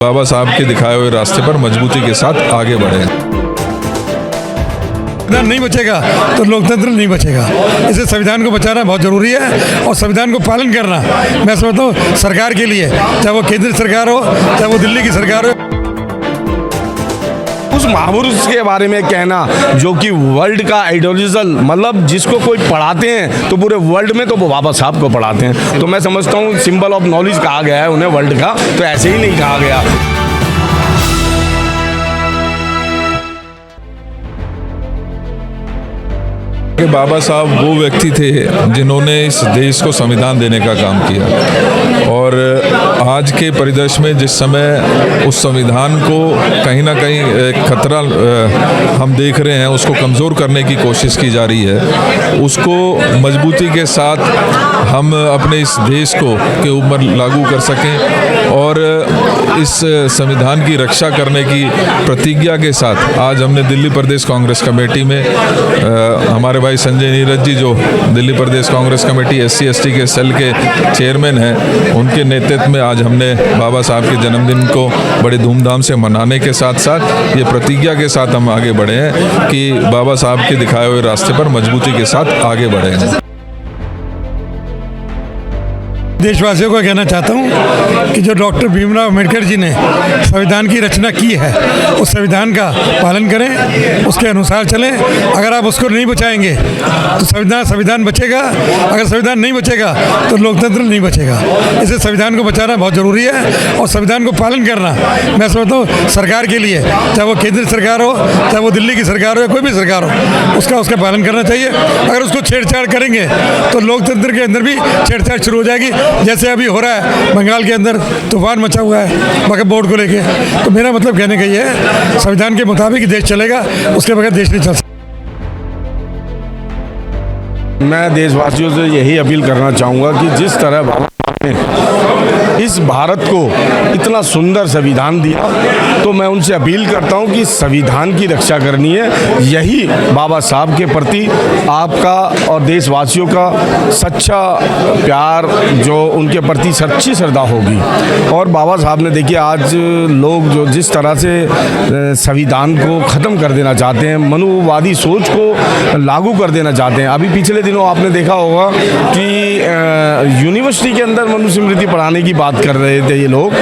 बाबा साहब के दिखाए हुए रास्ते पर मजबूती के साथ आगे बढ़े। संविधान नहीं बचेगा तो लोकतंत्र नहीं बचेगा। इसे संविधान को बचाना बहुत ज़रूरी है और संविधान को पालन करना मैं समझता हूँ सरकार के लिए, चाहे वो केंद्र सरकार हो चाहे वो दिल्ली की सरकार हो। उस महापुरुष के बारे में कहना जो कि वर्ल्ड का आइडियोलॉजिकल, मतलब जिसको कोई पढ़ाते हैं तो पूरे वर्ल्ड में तो वो बाबा साहब को पढ़ाते हैं, तो मैं समझता हूँ सिंबल ऑफ नॉलेज कहा गया है उन्हें वर्ल्ड का, तो ऐसे ही नहीं कहा गया। बाबा साहब वो व्यक्ति थे जिन्होंने इस देश को संविधान देने का काम किया और आज के परिदृश्य में जिस समय उस संविधान को कहीं ना कहीं खतरा हम देख रहे हैं, उसको कमज़ोर करने की कोशिश की जा रही है, उसको मजबूती के साथ हम अपने इस देश को के ऊपर लागू कर सकें और इस संविधान की रक्षा करने की प्रतिज्ञा के साथ आज हमने दिल्ली प्रदेश कांग्रेस कमेटी में हमारे भाई संजय नीरज जी जो दिल्ली प्रदेश कांग्रेस कमेटी SC/ST के सेल के चेयरमैन हैं, उनके नेतृत्व में आज हमने बाबा साहब के जन्मदिन को बड़े धूमधाम से मनाने के साथ साथ ये प्रतिज्ञा के साथ हम आगे बढ़े हैं कि बाबा साहब के दिखाए हुए रास्ते पर मजबूती के साथ आगे बढ़े। देशवासियों को कहना चाहता हूं कि जो डॉक्टर भीमराव अम्बेडकर जी ने संविधान की रचना की है उस संविधान का पालन करें, उसके अनुसार चलें। अगर आप उसको नहीं बचाएंगे तो संविधान बचेगा, अगर संविधान नहीं बचेगा तो लोकतंत्र नहीं बचेगा। इसे संविधान को बचाना बहुत ज़रूरी है और संविधान को पालन करना मैं समझता हूँ सरकार के लिए, चाहे वो केंद्र सरकार हो चाहे वो दिल्ली की सरकार हो या कोई भी सरकार हो, उसका पालन करना चाहिए। अगर उसको छेड़छाड़ करेंगे तो लोकतंत्र के अंदर भी छेड़छाड़ शुरू हो जाएगी, जैसे अभी हो रहा है बंगाल के अंदर तूफान मचा हुआ है वक्फ बोर्ड को लेके। तो मेरा मतलब कहने का ये है संविधान के मुताबिक देश चलेगा, उसके बगैर देश नहीं चल सकता। मैं देशवासियों से यही अपील करना चाहूँगा कि जिस तरह बाबा ने इस भारत को इतना सुंदर संविधान दिया, तो मैं उनसे अपील करता हूं कि संविधान की रक्षा करनी है। यही बाबा साहब के प्रति आपका और देशवासियों का सच्चा प्यार, जो उनके प्रति सच्ची श्रद्धा होगी। और बाबा साहब ने देखिए आज लोग जो जिस तरह से संविधान को ख़त्म कर देना चाहते हैं, मनुवादी सोच को लागू कर देना चाहते हैं। अभी पिछले दिनों आपने देखा होगा कि यूनिवर्सिटी के अंदर मनुस्मृति पढ़ाने की बात कर रहे थे ये लोग,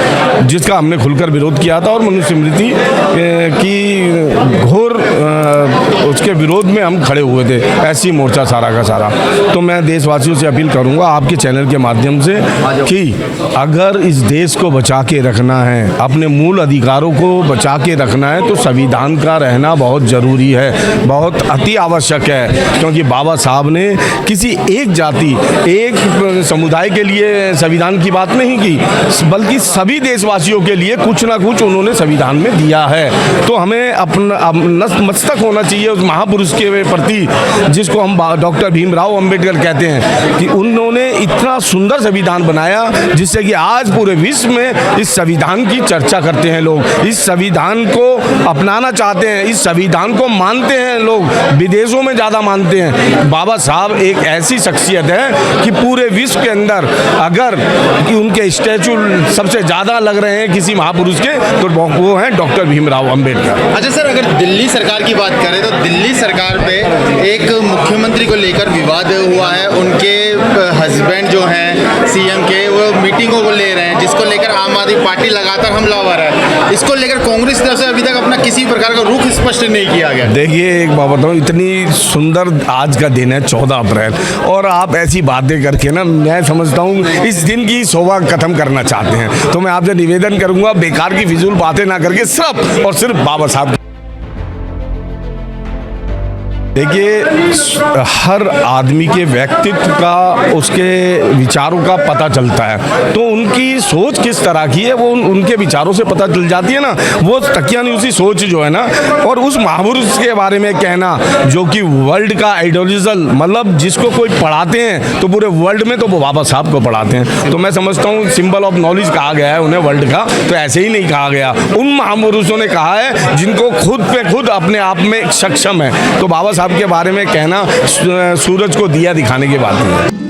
जिसका हमने खुलकर विरोध किया था और मनुस्मृति की घोर उसके विरोध में हम खड़े हुए थे, ऐसी मोर्चा सारा का सारा। तो मैं देशवासियों से अपील करूंगा आपके चैनल के माध्यम से कि अगर इस देश को बचा के रखना है, अपने मूल अधिकारों को बचा के रखना है, तो संविधान का रहना बहुत ज़रूरी है, बहुत अति आवश्यक है। क्योंकि बाबा साहब ने किसी एक जाति, एक समुदाय के लिए संविधान की बात नहीं की, बल्कि सभी देशवासियों के लिए कुछ ना कुछ उन्होंने संविधान में दिया है। तो हमें अपना नतमस्तक होना चाहिए उस महापुरुष के प्रति, जिसको हम डॉक्टर भीमराव अम्बेडकर कहते हैं, कि उन्होंने इतना सुंदर संविधान बनाया जिससे कि आज पूरे विश्व में इस संविधान की चर्चा करते हैं लोग, इस संविधान को अपनाना चाहते हैं, इस संविधान को मानते हैं लोग, विदेशों में ज़्यादा मानते हैं। बाबा साहब एक ऐसी शख्सियत है कि पूरे विश्व के अंदर अगर उनके स्टैचू सबसे ज़्यादा लग रहे हैं किसी महापुरुष के, तो वो हैं डॉक्टर भीमराव अम्बेडकर। अच्छा सर, अगर दिल्ली सरकार की बात करें तो दिल्ली सरकार पे एक मुख्यमंत्री को लेकर विवाद हुआ है। उनके हस्बैंड जो हैं CM के, वो मीटिंगों को ले रहे हैं, जिसको लेकर आम आदमी पार्टी लगातार हमलावर है। इसको लेकर कांग्रेस की तरफ से अभी तक अपना किसी प्रकार का रुख स्पष्ट नहीं किया गया। देखिए एक बात बताऊँ, इतनी सुंदर आज का दिन है 14 अप्रैल, और आप ऐसी बातें करके ना, मैं समझता हूँ इस दिन की शोभा खत्म करना चाहते हैं। तो मैं आपसे निवेदन करूंगा बेकार की फिजूल बातें ना करके सिर्फ और सिर्फ बाबा साहब। देखिए हर आदमी के व्यक्तित्व का, उसके विचारों का पता चलता है, तो उनकी सोच किस तरह की है वो उनके विचारों से पता चल जाती है ना। वो तकियानुसी सोच जो है ना, और उस महापुरुष के बारे में कहना जो कि वर्ल्ड का आइडियोलॉजिकल, मतलब जिसको कोई पढ़ाते हैं तो पूरे वर्ल्ड में तो वो बाबा साहब को पढ़ाते हैं, तो मैं समझता हूँ सिंबल ऑफ नॉलेज कहा गया है उन्हें वर्ल्ड का, तो ऐसे ही नहीं कहा गया। उन महापुरुषों ने कहा है जिनको खुद पे खुद अपने आप में सक्षम है। तो बाबा साहब के बारे में कहना सूरज को दिया दिखाने की बात है।